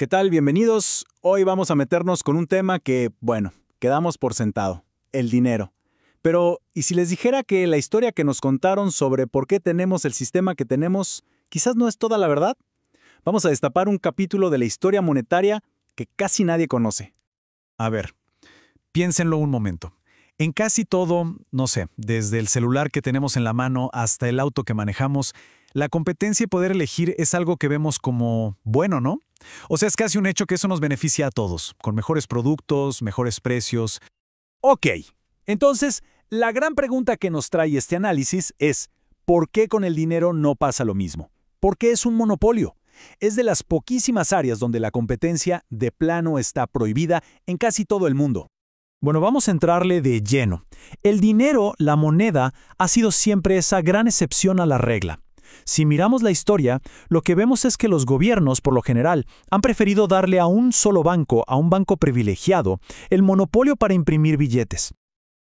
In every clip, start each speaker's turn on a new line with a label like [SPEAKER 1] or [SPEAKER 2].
[SPEAKER 1] ¿Qué tal? Bienvenidos. Hoy vamos a meternos con un tema que, bueno, quedamos por sentado, el dinero. Pero, ¿y si les dijera que la historia que nos contaron sobre por qué tenemos el sistema que tenemos, quizás no es toda la verdad? Vamos a destapar un capítulo de la historia monetaria que casi nadie conoce.
[SPEAKER 2] A ver, piénsenlo un momento. En casi todo, no sé, desde el celular que tenemos en la mano hasta el auto que manejamos, la competencia y poder elegir es algo que vemos como bueno, ¿no? O sea, es casi un hecho que eso nos beneficia a todos, con mejores productos, mejores precios.
[SPEAKER 1] Ok, entonces, la gran pregunta que nos trae este análisis es, ¿por qué con el dinero no pasa lo mismo? ¿Por qué es un monopolio? Es de las poquísimas áreas donde la competencia de plano está prohibida en casi todo el mundo.
[SPEAKER 3] Bueno, vamos a entrarle de lleno. El dinero, la moneda, ha sido siempre esa gran excepción a la regla. Si miramos la historia, lo que vemos es que los gobiernos, por lo general, han preferido darle a un solo banco, a un banco privilegiado, el monopolio para imprimir billetes.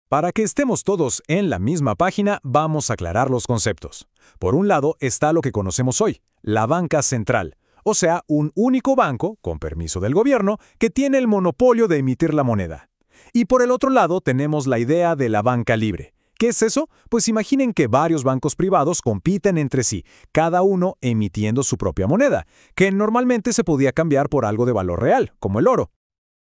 [SPEAKER 2] Para que estemos todos en la misma página, vamos a aclarar los conceptos. Por un lado está lo que conocemos hoy, la banca central, o sea, un único banco, con permiso del gobierno, que tiene el monopolio de emitir la moneda. Y por el otro lado tenemos la idea de la banca libre. ¿Qué es eso? Pues imaginen que varios bancos privados compiten entre sí, cada uno emitiendo su propia moneda, que normalmente se podía cambiar por algo de valor real, como el oro.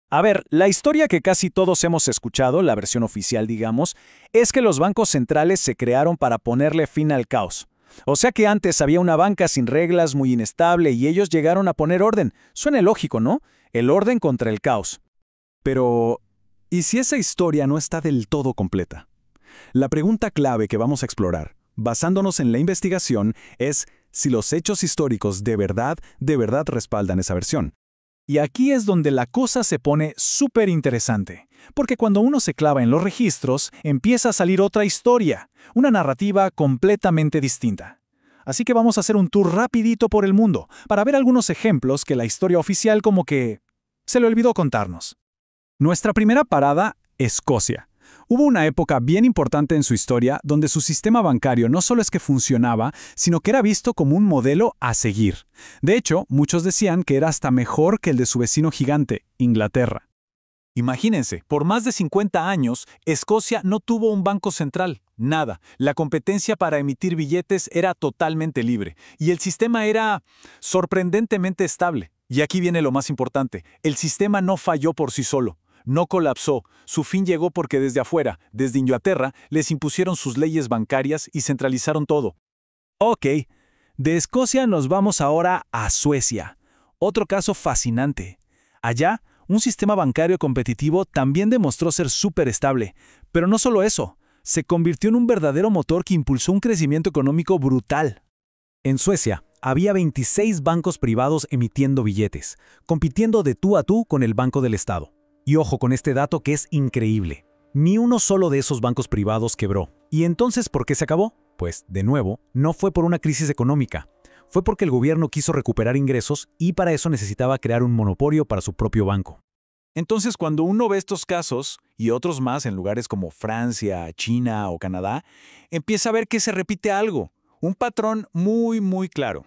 [SPEAKER 1] A ver, la historia que casi todos hemos escuchado, la versión oficial digamos, es que los bancos centrales se crearon para ponerle fin al caos. O sea que antes había una banca sin reglas, muy inestable, y ellos llegaron a poner orden. Suena lógico, ¿no? El orden contra el caos.
[SPEAKER 3] Pero, ¿y si esa historia no está del todo completa? La pregunta clave que vamos a explorar, basándonos en la investigación, es si los hechos históricos de verdad respaldan esa versión.
[SPEAKER 1] Y aquí es donde la cosa se pone súper interesante, porque cuando uno se clava en los registros, empieza a salir otra historia, una narrativa completamente distinta. Así que vamos a hacer un tour rapidito por el mundo, para ver algunos ejemplos que la historia oficial como que se le olvidó contarnos. Nuestra primera parada, Escocia. Hubo una época bien importante en su historia donde su sistema bancario no solo es que funcionaba, sino que era visto como un modelo a seguir. De hecho, muchos decían que era hasta mejor que el de su vecino gigante, Inglaterra. Imagínense, por más de 50 años, Escocia no tuvo un banco central, nada. La competencia para emitir billetes era totalmente libre, y el sistema era sorprendentemente estable. Y aquí viene lo más importante, el sistema no falló por sí solo. No colapsó, su fin llegó porque desde afuera, desde Inglaterra, les impusieron sus leyes bancarias y centralizaron todo.
[SPEAKER 3] Ok, de Escocia nos vamos ahora a Suecia. Otro caso fascinante. Allá, un sistema bancario competitivo también demostró ser súper estable. Pero no solo eso, se convirtió en un verdadero motor que impulsó un crecimiento económico brutal. En Suecia, había 26 bancos privados emitiendo billetes, compitiendo de tú a tú con el Banco del Estado. Y ojo con este dato que es increíble. Ni uno solo de esos bancos privados quebró. ¿Y entonces por qué se acabó? Pues, de nuevo, no fue por una crisis económica. Fue porque el gobierno quiso recuperar ingresos y para eso necesitaba crear un monopolio para su propio banco.
[SPEAKER 1] Entonces, cuando uno ve estos casos, y otros más en lugares como Francia, China o Canadá, empieza a ver que se repite algo, un patrón muy claro.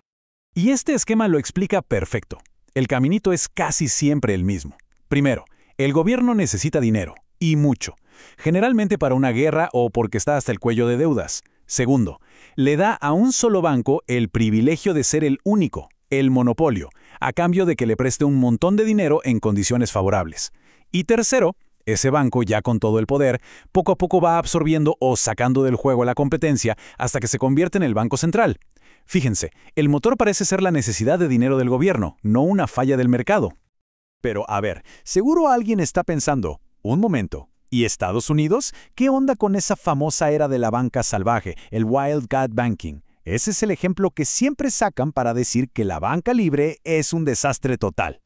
[SPEAKER 1] Y este esquema lo explica perfecto. El caminito es casi siempre el mismo. Primero, el gobierno necesita dinero, y mucho, generalmente para una guerra o porque está hasta el cuello de deudas. Segundo, le da a un solo banco el privilegio de ser el único, el monopolio, a cambio de que le preste un montón de dinero en condiciones favorables. Y tercero, ese banco, ya con todo el poder, poco a poco va absorbiendo o sacando del juego a la competencia hasta que se convierte en el banco central. Fíjense, el motor parece ser la necesidad de dinero del gobierno, no una falla del mercado. Pero, a ver, seguro alguien está pensando, un momento, ¿y Estados Unidos? ¿Qué onda con esa famosa era de la banca salvaje, el Wildcat Banking? Ese es el ejemplo que siempre sacan para decir que la banca libre es un desastre total.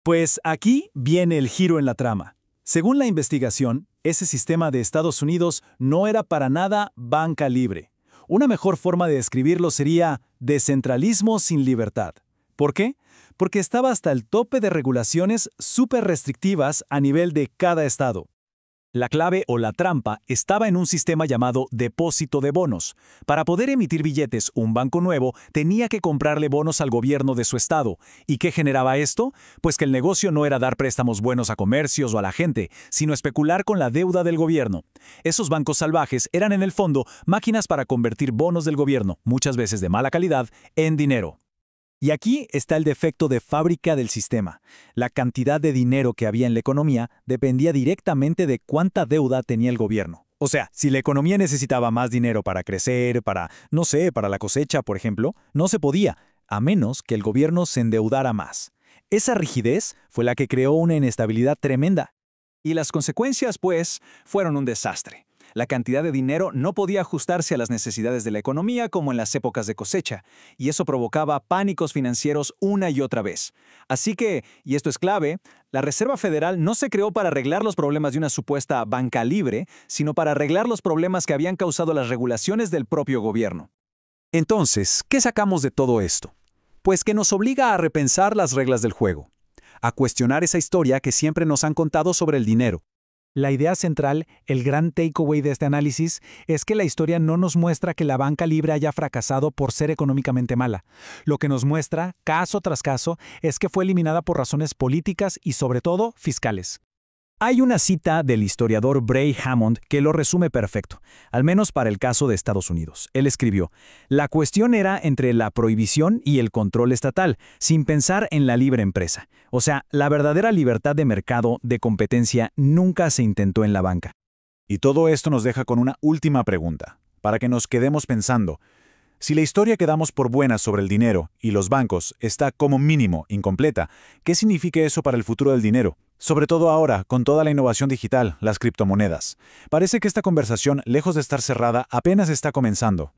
[SPEAKER 1] Pues aquí viene el giro en la trama. Según la investigación, ese sistema de Estados Unidos no era para nada banca libre. Una mejor forma de describirlo sería descentralismo sin libertad. ¿Por qué? Porque estaba hasta el tope de regulaciones súper restrictivas a nivel de cada estado. La clave o la trampa estaba en un sistema llamado depósito de bonos. Para poder emitir billetes, un banco nuevo tenía que comprarle bonos al gobierno de su estado. ¿Y qué generaba esto? Pues que el negocio no era dar préstamos buenos a comercios o a la gente, sino especular con la deuda del gobierno. Esos bancos salvajes eran en el fondo máquinas para convertir bonos del gobierno, muchas veces de mala calidad, en dinero. Y aquí está el defecto de fábrica del sistema. La cantidad de dinero que había en la economía dependía directamente de cuánta deuda tenía el gobierno. O sea, si la economía necesitaba más dinero para crecer, no sé, para la cosecha, por ejemplo, no se podía, a menos que el gobierno se endeudara más. Esa rigidez fue la que creó una inestabilidad tremenda. Y las consecuencias, pues, fueron un desastre. La cantidad de dinero no podía ajustarse a las necesidades de la economía como en las épocas de cosecha, y eso provocaba pánicos financieros una y otra vez. Así que, y esto es clave, la Reserva Federal no se creó para arreglar los problemas de una supuesta banca libre, sino para arreglar los problemas que habían causado las regulaciones del propio gobierno. Entonces, ¿qué sacamos de todo esto? Pues que nos obliga a repensar las reglas del juego, a cuestionar esa historia que siempre nos han contado sobre el dinero.
[SPEAKER 3] La idea central, el gran takeaway de este análisis, es que la historia no nos muestra que la banca libre haya fracasado por ser económicamente mala. Lo que nos muestra, caso tras caso, es que fue eliminada por razones políticas y, sobre todo, fiscales. Hay una cita del historiador Bray Hammond que lo resume perfecto, al menos para el caso de Estados Unidos. Él escribió: "La cuestión era entre la prohibición y el control estatal, sin pensar en la libre empresa. O sea, la verdadera libertad de mercado, de competencia, nunca se intentó en la banca".
[SPEAKER 2] Y todo esto nos deja con una última pregunta, para que nos quedemos pensando. Si la historia que damos por buena sobre el dinero y los bancos está como mínimo incompleta, ¿qué significa eso para el futuro del dinero? Sobre todo ahora, con toda la innovación digital, las criptomonedas. Parece que esta conversación, lejos de estar cerrada, apenas está comenzando.